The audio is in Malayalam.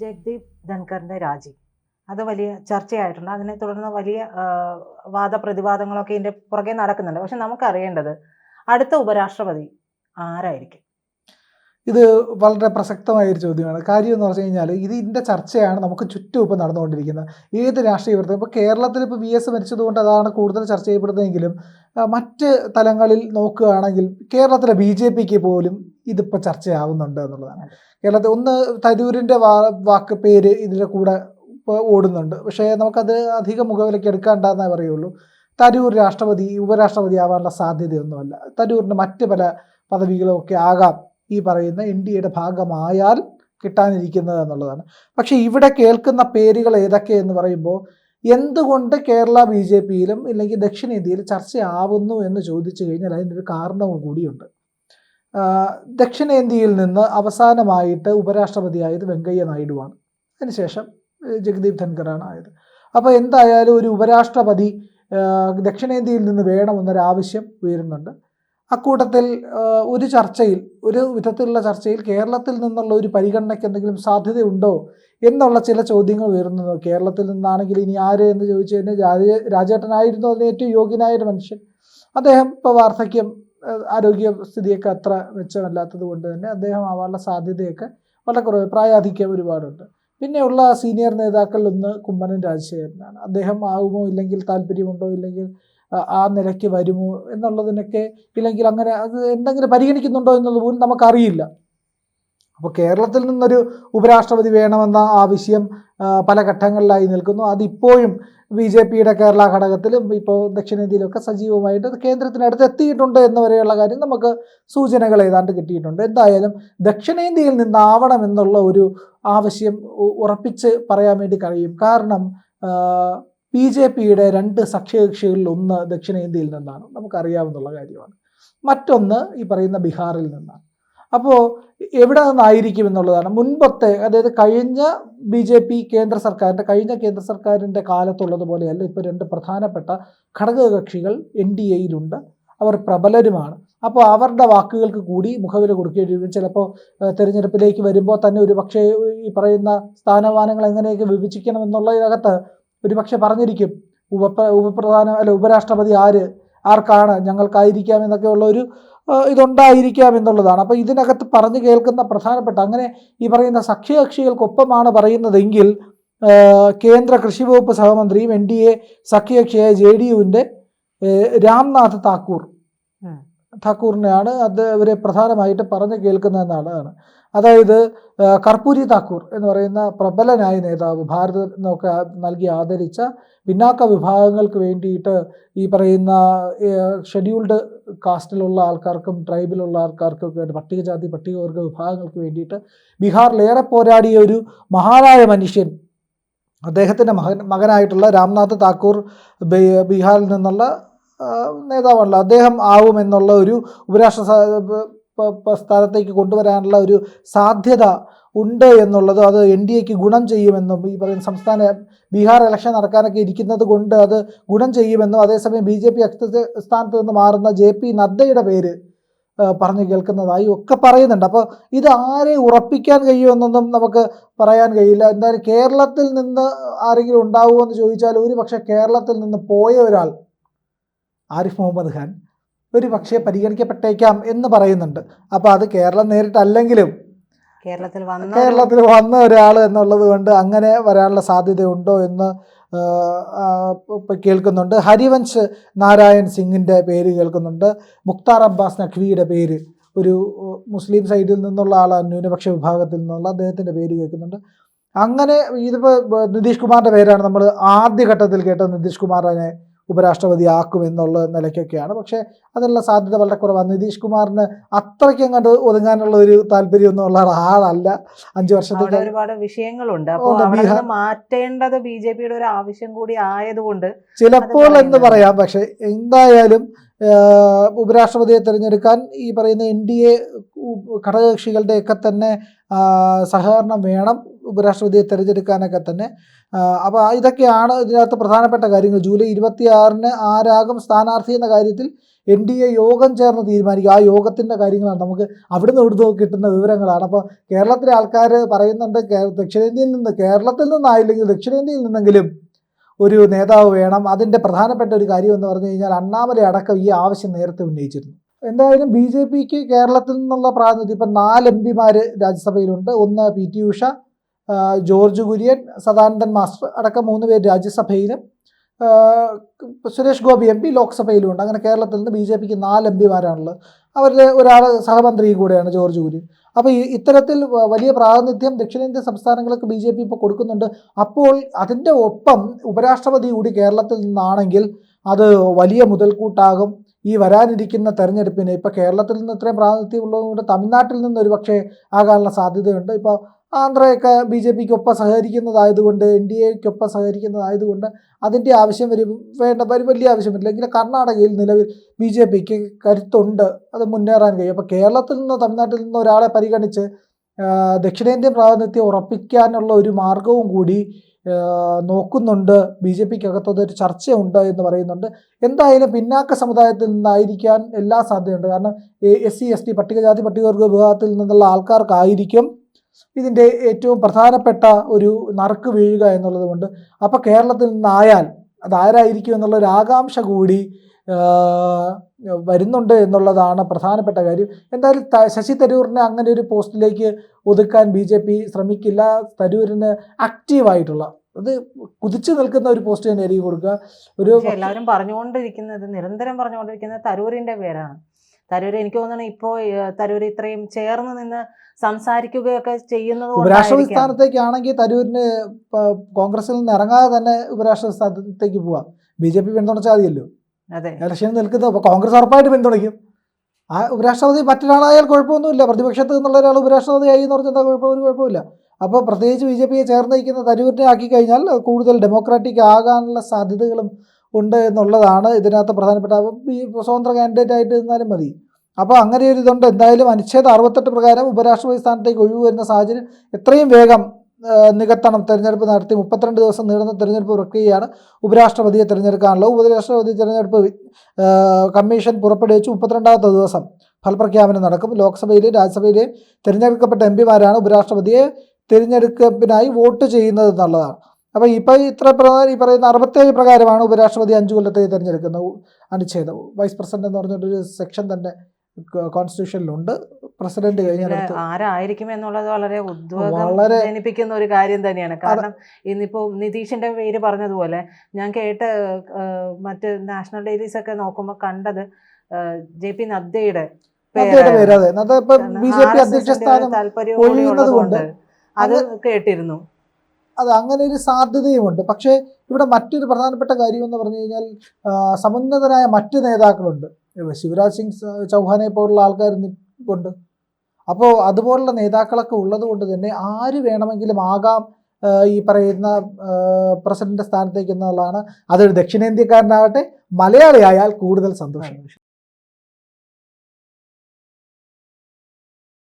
ജഗ്ദീപ് ധൻഖറിന്റെ രാജി അത് വലിയ ചർച്ചയായിട്ടുണ്ട്. അതിനെ തുടർന്ന് വലിയ വാദപ്രതിവാദങ്ങളൊക്കെ ഇതിന്റെ പുറകെ നടക്കുന്നുണ്ട്. പക്ഷെ നമുക്കറിയേണ്ടത് അടുത്ത ഉപരാഷ്ട്രപതി ആരായിരിക്കും? ഇത് വളരെ പ്രസക്തമായ ഒരു ചോദ്യമാണ്. കാര്യം എന്ന് പറഞ്ഞു കഴിഞ്ഞാൽ ഇതിൻ്റെ ചർച്ചയാണ് നമുക്ക് ചുറ്റും ഇപ്പോൾ നടന്നുകൊണ്ടിരിക്കുന്നത്. ഏത് രാഷ്ട്രീയ പ്രവർത്തനം ഇപ്പോൾ കേരളത്തിൽ ഇപ്പോൾ VS മരിച്ചതുകൊണ്ട് അതാണ് കൂടുതൽ ചർച്ച ചെയ്യപ്പെടുന്നതെങ്കിലും മറ്റ് തലങ്ങളിൽ നോക്കുകയാണെങ്കിൽ കേരളത്തിലെ BJPക്ക് പോലും ഇതിപ്പോൾ ചർച്ചയാവുന്നുണ്ട് എന്നുള്ളതാണ്. കേരളത്തിൽ ഒന്ന് തരൂരിൻ്റെ വാക്ക് പേര് ഇതിൻ്റെ കൂടെ ഇപ്പോൾ ഓടുന്നുണ്ട്. പക്ഷേ നമുക്കത് അധികം മുഖവിലേക്ക് എടുക്കാണ്ടെന്നേ പറയുള്ളൂ. തരൂർ ഉപരാഷ്ട്രപതി ആവാനുള്ള സാധ്യതയൊന്നുമല്ല. തരൂരിന് മറ്റ് പല പദവികളൊക്കെ ആകാം ഈ പറയുന്ന NDAയുടെ ഭാഗമായാൽ കിട്ടാനിരിക്കുന്നത് എന്നുള്ളതാണ്. പക്ഷേ ഇവിടെ കേൾക്കുന്ന പേരുകൾ ഏതൊക്കെയെന്ന് പറയുമ്പോൾ എന്തുകൊണ്ട് കേരള BJPയിലും ഇല്ലെങ്കിൽ ദക്ഷിണേന്ത്യയിൽ ചർച്ചയാവുന്നു എന്ന് ചോദിച്ചു കഴിഞ്ഞാൽ അതിനൊരു കാരണവും കൂടിയുണ്ട്. ദക്ഷിണേന്ത്യയിൽ നിന്ന് അവസാനമായിട്ട് ഉപരാഷ്ട്രപതിയായത് വെങ്കയ്യ നായിഡുവാണ്. അതിനുശേഷം ജഗ്ദീപ് ധൻഖറാണ് ആയത്. അപ്പോൾ എന്തായാലും ഒരു ഉപരാഷ്ട്രപതി ദക്ഷിണേന്ത്യയിൽ നിന്ന് വേണമെന്നൊരാവശ്യം ഉയരുന്നുണ്ട്. അക്കൂട്ടത്തിൽ ഒരു വിധത്തിലുള്ള ചർച്ചയിൽ കേരളത്തിൽ നിന്നുള്ള ഒരു പരിഗണനയ്ക്ക് എന്തെങ്കിലും സാധ്യതയുണ്ടോ എന്നുള്ള ചില ചോദ്യങ്ങൾ ഉയർന്നത്. കേരളത്തിൽ നിന്നാണെങ്കിൽ ഇനി ആര് എന്ന് ചോദിച്ചു കഴിഞ്ഞാൽ രാജേട്ടനായിരുന്നു അതിന് ഏറ്റവും യോഗ്യനായൊരു മനുഷ്യൻ. അദ്ദേഹം ഇപ്പോൾ വാർദ്ധക്യം ആരോഗ്യസ്ഥിതിയൊക്കെ അത്ര മെച്ചമല്ലാത്തത് കൊണ്ട് തന്നെ അദ്ദേഹം ആവാനുള്ള സാധ്യതയൊക്കെ വളരെ കുറവ്. പ്രായാധിക്യം ഒരുപാടുണ്ട്. പിന്നെയുള്ള സീനിയർ നേതാക്കളിലൊന്ന് കുമ്മനം രാജശേഖരനാണ്. അദ്ദേഹം ആവുമോ, ഇല്ലെങ്കിൽ താല്പര്യമുണ്ടോ, ഇല്ലെങ്കിൽ ആ നിലയ്ക്ക് വരുമോ എന്നുള്ളതിനൊക്കെ, ഇല്ലെങ്കിൽ അങ്ങനെ അത് എന്തെങ്കിലും പരിഗണിക്കുന്നുണ്ടോ എന്നുള്ളത് പോലും നമുക്കറിയില്ല. അപ്പോൾ കേരളത്തിൽ നിന്നൊരു ഉപരാഷ്ട്രപതി വേണമെന്ന ആവശ്യം പല ഘട്ടങ്ങളിലായി നിൽക്കുന്നു. അതിപ്പോഴും BJPയുടെ കേരള ഘടകത്തിലും ഇപ്പോൾ ദക്ഷിണേന്ത്യയിലൊക്കെ സജീവമായിട്ട് കേന്ദ്രത്തിനടുത്ത് എത്തിയിട്ടുണ്ട് എന്നുവരെയുള്ള കാര്യം നമുക്ക് സൂചനകൾ ഏതാണ്ട് കിട്ടിയിട്ടുണ്ട്. എന്തായാലും ദക്ഷിണേന്ത്യയിൽ നിന്നാവണമെന്നുള്ള ഒരു ആവശ്യം ഉറപ്പിച്ച് പറയാൻ വേണ്ടി കഴിയും. കാരണം BJPയുടെ 2 സഖ്യകക്ഷികളിൽ ഒന്ന് ദക്ഷിണേന്ത്യയിൽ നിന്നാണ്, നമുക്കറിയാവുന്നുള്ള കാര്യമാണ്. മറ്റൊന്ന് ഈ പറയുന്ന ബീഹാറിൽ നിന്നാണ്. അപ്പോൾ എവിടെ നിന്നായിരിക്കും എന്നുള്ളതാണ്. മുൻപത്തെ, അതായത് കഴിഞ്ഞ കേന്ദ്ര സർക്കാരിൻ്റെ കാലത്തുള്ളതുപോലെയല്ല ഇപ്പോൾ 2 പ്രധാനപ്പെട്ട ഘടകകക്ഷികൾ NDAയിലുണ്ട്. അവർ പ്രബലരുമാണ്. അപ്പോൾ അവരുടെ വാക്കുകൾക്ക് കൂടി മുഖവില കൊടുക്കേണ്ടി വരും. ചിലപ്പോൾ തിരഞ്ഞെടുപ്പിലേക്ക് വരുമ്പോൾ തന്നെ ഒരു പക്ഷേ ഈ പറയുന്ന സ്ഥാനമാനങ്ങൾ എങ്ങനെയൊക്കെ വിഭജിക്കണം എന്നുള്ളതിനകത്ത് ഒരുപക്ഷെ പറഞ്ഞിരിക്കും ഉപരാഷ്ട്രപതി ആർക്കാണ്, ഞങ്ങൾക്കായിരിക്കാം എന്നൊക്കെയുള്ള ഒരു ഇതുണ്ടായിരിക്കാം എന്നുള്ളതാണ്. അപ്പോൾ ഇതിനകത്ത് പറഞ്ഞു കേൾക്കുന്ന പ്രധാനപ്പെട്ട, അങ്ങനെ ഈ പറയുന്ന സഖ്യകക്ഷികൾക്കൊപ്പമാണ് പറയുന്നതെങ്കിൽ കേന്ദ്ര കൃഷി വകുപ്പ് സഹമന്ത്രിയും NDA സഖ്യകക്ഷിയായ JDUവിൻ്റെ രാംനാഥ് താക്കൂറിനെയാണ് അവരെ പ്രധാനമായിട്ട് പറഞ്ഞു കേൾക്കുന്നതെന്നാണ്. അതായത് കർപ്പൂരി താക്കൂർ എന്ന് പറയുന്ന പ്രബലനായ നേതാവ്, ഭാരതത്തിനൊക്കെ നൽകി ആദരിച്ച പിന്നാക്ക വിഭാഗങ്ങൾക്ക് വേണ്ടിയിട്ട് ഈ പറയുന്ന ഷെഡ്യൂൾഡ് കാസ്റ്റിലുള്ള ആൾക്കാർക്കും ട്രൈബിലുള്ള ആൾക്കാർക്കും ഒക്കെ വേണ്ടി, പട്ടികജാതി പട്ടികവർഗ വിഭാഗങ്ങൾക്ക് വേണ്ടിയിട്ട് ബീഹാറിലേറെ പോരാടിയ ഒരു മഹാനായ മനുഷ്യൻ, അദ്ദേഹത്തിൻ്റെ മകനായിട്ടുള്ള രാംനാഥ് താക്കൂർ ബീഹാറിൽ നിന്നുള്ള നേതാവാണല്ലോ. അദ്ദേഹം ആവുമെന്നുള്ള ഒരു ഉപരാഷ്ട്ര സ്ഥാനത്തേക്ക് കൊണ്ടുവരാനുള്ള ഒരു സാധ്യത ഉണ്ട് എന്നുള്ളത്, അത് NDAക്ക് ഗുണം ചെയ്യുമെന്നും, ഈ പറയുന്ന ബീഹാർ ഇലക്ഷൻ നടക്കാനൊക്കെ ഇരിക്കുന്നത് കൊണ്ട് അത് ഗുണം ചെയ്യുമെന്നും, അതേസമയം BJP സ്ഥാനത്ത് നിന്ന് മാറുന്ന JP നദ്ദയുടെ പേര് പറഞ്ഞു കേൾക്കുന്നതായി ഒക്കെ പറയുന്നുണ്ട്. അപ്പോൾ ഇത് ആരെ ഉറപ്പിക്കാൻ കഴിയുമെന്നൊന്നും നമുക്ക് പറയാൻ കഴിയില്ല. എന്തായാലും കേരളത്തിൽ നിന്ന് ആരെങ്കിലും ഉണ്ടാവുമോ എന്ന് ചോദിച്ചാൽ ഒരു പക്ഷേ കേരളത്തിൽ നിന്ന് പോയ ഒരാൾ ആരിഫ് മുഹമ്മദ് ഖാൻ ഒരു പക്ഷേ പരിഗണിക്കപ്പെട്ടേക്കാം എന്ന് പറയുന്നുണ്ട്. അപ്പോൾ അത് കേരളം നേരിട്ടല്ലെങ്കിലും കേരളത്തിൽ വന്ന ഒരാൾ എന്നുള്ളത് കൊണ്ട് അങ്ങനെ വരാനുള്ള സാധ്യതയുണ്ടോ എന്ന് കേൾക്കുന്നുണ്ട്. ഹരിവൻഷ് നാരായൺ സിംഗിൻ്റെ പേര് കേൾക്കുന്നുണ്ട്. മുക്താർ അബ്ബാസ് നഖ്വിയുടെ പേര്, ഒരു മുസ്ലിം സൈഡിൽ നിന്നുള്ള ആളാണ്, ന്യൂനപക്ഷ വിഭാഗത്തിൽ നിന്നുള്ള അദ്ദേഹത്തിൻ്റെ പേര് കേൾക്കുന്നുണ്ട്. അങ്ങനെ ഇതിപ്പോൾ നിതീഷ് കുമാറിൻ്റെ പേരാണ് നമ്മൾ ആദ്യഘട്ടത്തിൽ കേട്ടത്. നിതീഷ് കുമാറിനെ ഉപരാഷ്ട്രപതി ആക്കുമെന്നുള്ള നിലയ്ക്കൊക്കെയാണ്. പക്ഷേ അതിനുള്ള സാധ്യത വളരെ കുറവാണ്. നിതീഷ് കുമാറിന് അത്രയ്ക്കും കണ്ട് ഒതുങ്ങാനുള്ള ഒരു താല്പര്യമൊന്നും ഉള്ള ആളല്ല. 5 വർഷത്തേക്ക് ഒരുപാട് വിഷയങ്ങളുണ്ട്. അപ്പോൾ മാറ്റേണ്ടത് BJPയുടെ ഒരു ആവശ്യം കൂടി ആയതുകൊണ്ട് ചിലപ്പോൾ എന്ന് പറയാം. പക്ഷേ എന്തായാലും ഉപരാഷ്ട്രപതിയെ തിരഞ്ഞെടുക്കാൻ ഈ പറയുന്ന NDA ഘടകകക്ഷികളുടെയൊക്കെ തന്നെ സഹകരണം വേണം ഉപരാഷ്ട്രപതിയെ തിരഞ്ഞെടുക്കാനൊക്കെ തന്നെ. അപ്പോൾ ഇതൊക്കെയാണ് ഇതിനകത്ത് പ്രധാനപ്പെട്ട കാര്യങ്ങൾ. ജൂലൈ 26-ന് ആരാകും സ്ഥാനാർത്ഥി എന്ന കാര്യത്തിൽ NDA യോഗം ചേർന്ന് തീരുമാനിക്കും. ആ യോഗത്തിൻ്റെ കാര്യങ്ങളാണ് നമുക്ക് അവിടുന്ന് ഇവിടുന്ന് കിട്ടുന്ന വിവരങ്ങളാണ്. അപ്പോൾ കേരളത്തിലെ ആൾക്കാർ പറയുന്നുണ്ട് ദക്ഷിണേന്ത്യയിൽ നിന്ന്, കേരളത്തിൽ നിന്നായില്ലെങ്കിൽ ദക്ഷിണേന്ത്യയിൽ നിന്നെങ്കിലും ഒരു നേതാവ് വേണം. അതിൻ്റെ പ്രധാനപ്പെട്ട ഒരു കാര്യം എന്ന് പറഞ്ഞു കഴിഞ്ഞാൽ അണ്ണാമലൈ അടക്കം ഈ ആവശ്യം നേരത്തെ ഉന്നയിച്ചിരുന്നു. എന്തായാലും BJPക്ക് കേരളത്തിൽ നിന്നുള്ള പ്രാതിനിധ്യം ഇപ്പം 4 MP രാജ്യസഭയിലുണ്ട്. ഒന്ന് PT Usha, George Kurian, Sadanandan master അടക്കം 3 പേര് രാജ്യസഭയിലും സുരേഷ് ഗോപി MP ലോക്സഭയിലുമുണ്ട്. അങ്ങനെ കേരളത്തിൽ നിന്ന് BJPക്ക് 4 MP അവരിൽ ഒരാൾ സഹമന്ത്രിയും കൂടെയാണ് ജോർജ് കുര്യൻ. അപ്പോൾ ഇത്തരത്തിൽ വലിയ പ്രാതിനിധ്യം ദക്ഷിണേന്ത്യൻ സംസ്ഥാനങ്ങൾക്ക് BJP ഇപ്പോൾ കൊടുക്കുന്നുണ്ട്. അപ്പോൾ അതിൻ്റെ ഒപ്പം ഉപരാഷ്ട്രപതി കൂടി കേരളത്തിൽ നിന്നാണെങ്കിൽ അത് വലിയ മുതൽക്കൂട്ടാകും ഈ വരാനിരിക്കുന്ന തെരഞ്ഞെടുപ്പിന്. ഇപ്പോൾ കേരളത്തിൽ നിന്ന് ഇത്രയും പ്രാതിനിധ്യം ഉള്ളതുകൊണ്ട് തമിഴ്നാട്ടിൽ നിന്ന് ഒരു പക്ഷേ ആകാനുള്ള സാധ്യതയുണ്ട്. ഇപ്പോൾ ആന്ധ്രയൊക്കെ BJPക്കൊപ്പം സഹകരിക്കുന്നതായതുകൊണ്ട്, NDAക്കൊപ്പം സഹകരിക്കുന്നതായതുകൊണ്ട് അതിൻ്റെ ആവശ്യം വലിയ ആവശ്യമില്ല. എങ്കിലും കർണാടകയിൽ നിലവിൽ BJPക്ക് കരുത്തുണ്ട്, അത് മുന്നേറാൻ കഴിയും. അപ്പോൾ കേരളത്തിൽ നിന്നോ തമിഴ്നാട്ടിൽ നിന്നോ ഒരാളെ പരിഗണിച്ച് ദക്ഷിണേന്ത്യൻ പ്രാതിനിധ്യം ഉറപ്പിക്കാനുള്ള ഒരു മാർഗവും കൂടി നോക്കുന്നുണ്ട്. BJPക്കകത്തത് ഒരു ചർച്ചയുണ്ട് എന്ന് പറയുന്നുണ്ട്. എന്തായാലും പിന്നാക്ക സമുദായത്തിൽ നിന്നായിരിക്കാൻ എല്ലാ സാധ്യതയുണ്ട്. കാരണം SC ST പട്ടികജാതി പട്ടികവർഗ വിഭാഗത്തിൽ നിന്നുള്ള ആൾക്കാർക്കായിരിക്കും ഇതിൻ്റെ ഏറ്റവും പ്രധാനപ്പെട്ട ഒരു നറുക്ക് വീഴുക എന്നുള്ളത് കൊണ്ട്. അപ്പോൾ കേരളത്തിൽ നിന്നായാൽ അതാരായിരിക്കും എന്നുള്ളൊരു ആകാംക്ഷ കൂടി വരുന്നുണ്ട് എന്നുള്ളതാണ് പ്രധാനപ്പെട്ട കാര്യം. എന്തായാലും ശശി തരൂരിനെ അങ്ങനെ ഒരു പോസ്റ്റിലേക്ക് ഒതുക്കാൻ BJP ശ്രമിക്കില്ല. തരൂരിന് ആക്റ്റീവായിട്ടുള്ള, അത് കുതിച്ചു നിൽക്കുന്ന ഒരു പോസ്റ്റ് തന്നെയായിരിക്കും കൊടുക്കുക. എല്ലാവരും നിരന്തരം പറഞ്ഞുകൊണ്ടിരിക്കുന്നത് തരൂരിന്റെ പേരാണ്. തരൂർ എനിക്ക് തോന്നുന്നു ഇപ്പോൾ തരൂർ ഇത്രയും ചേർന്ന് നിന്ന് സംസാരിക്കുകയൊക്കെ ചെയ്യുന്നത് ഉപരാഷ്ട്രപതി സ്ഥാനത്തേക്കാണെങ്കിൽ തരൂരിന് കോൺഗ്രസിൽ നിന്ന് ഇറങ്ങാതെ തന്നെ ഉപരാഷ്ട്രപതി സ്ഥാനത്തേക്ക് പോവാം. BJP പിന്തുണച്ചാൽ മതിയല്ലോ. അതെ, ഇലക്ഷനിൽ നിൽക്കുന്നത്. അപ്പോൾ കോൺഗ്രസ് ഉറപ്പായിട്ട് പിന്തുണയ്ക്കും. ആ ഉപരാഷ്ട്രപതി മറ്റൊരാളായാൽ കുഴപ്പമൊന്നുമില്ല. പ്രതിപക്ഷത്ത് നിന്നുള്ള ഒരാൾ ഉപരാഷ്ട്രപതിയായി എന്ന് പറഞ്ഞാൽ ഒരു കുഴപ്പമില്ല. അപ്പോൾ പ്രത്യേകിച്ച് BJPയെ ചേർന്ന് നയിക്കുന്ന തരൂരിനെ ആക്കി കഴിഞ്ഞാൽ കൂടുതൽ ഡെമോക്രാറ്റിക് ആകാനുള്ള സാധ്യതകളും ഉണ്ട് എന്നുള്ളതാണ് ഇതിനകത്ത് പ്രധാനപ്പെട്ട. സ്വതന്ത്ര കാൻഡിഡേറ്റ് ആയിട്ട് നിന്നാലും മതി. അപ്പോൾ അങ്ങനെ ഒരു ഇതുണ്ട്. എന്തായാലും അനുച്ഛേദം 68 പ്രകാരം ഉപരാഷ്ട്രപതി സ്ഥാനത്തേക്ക് ഒഴിവ് വരുന്ന സാഹചര്യം എത്രയും വേഗം നികത്തണം. തെരഞ്ഞെടുപ്പ് നടത്തി 32 ദിവസം നീളുന്ന തെരഞ്ഞെടുപ്പ് പ്രക്രിയയാണ് ഉപരാഷ്ട്രപതിയെ തിരഞ്ഞെടുക്കാനുള്ളത്. ഉപരാഷ്ട്രപതി തിരഞ്ഞെടുപ്പ് കമ്മീഷൻ പുറപ്പെടുവിച്ച് 32ാമത്തെ ദിവസം ഫലപ്രഖ്യാപനം നടക്കും. ലോക്സഭയിലെയും രാജ്യസഭയിലെയും തിരഞ്ഞെടുക്കപ്പെട്ട MPമാരാണ് ഉപരാഷ്ട്രപതിയെ തിരഞ്ഞെടുപ്പിനായി വോട്ട് ചെയ്യുന്നത് എന്നുള്ളതാണ്. അപ്പോൾ ഇപ്പോൾ ഈ പറയുന്ന 67 പ്രകാരമാണ് ഉപരാഷ്ട്രപതി 5 കൊല്ലത്തേക്ക് തിരഞ്ഞെടുക്കുന്നത്. അനുച്ഛേദം വൈസ് പ്രസിഡന്റ് എന്ന് പറഞ്ഞിട്ടൊരു സെക്ഷൻ തന്നെ കോൺസ്റ്റിറ്റ്യൂഷനിലുണ്ട്. പ്രസിഡന്റ് കഴിഞ്ഞാൽ ആരായിരിക്കും എന്നുള്ളത് വളരെ ജനിപ്പിക്കുന്ന ഒരു കാര്യം തന്നെയാണ്. കാരണം ഇന്നിപ്പോൾ നിതീഷിന്റെ പേര് പറഞ്ഞതുപോലെ ഞാൻ കേട്ട് മറ്റ് നാഷണൽ ഡെയിലീസ് ഒക്കെ നോക്കുമ്പോൾ കണ്ടത് JP നദ്ദയുടെ താല്പര്യം അത് കേട്ടിരുന്നു. അത് അങ്ങനെ ഒരു സാധ്യതയുമുണ്ട്. പക്ഷേ ഇവിടെ മറ്റൊരു പ്രധാനപ്പെട്ട കാര്യം എന്ന് പറഞ്ഞു കഴിഞ്ഞാൽ സമുന്നതരായ മറ്റ് നേതാക്കളുണ്ട്. ശിവരാജ് സിംഗ് ചൗഹാനെ പോലുള്ള ആൾക്കാർ കൊണ്ട്. അപ്പോൾ അതുപോലുള്ള നേതാക്കളൊക്കെ ഉള്ളത് കൊണ്ട് തന്നെ ആര് വേണമെങ്കിലും ആകാം ഈ പറയുന്ന പ്രസിഡന്റ് സ്ഥാനത്തേക്ക് എന്നുള്ളതാണ്. അതൊരു ദക്ഷിണേന്ത്യക്കാരനാകട്ടെ മലയാളിയായാൽ കൂടുതൽ സന്തോഷം.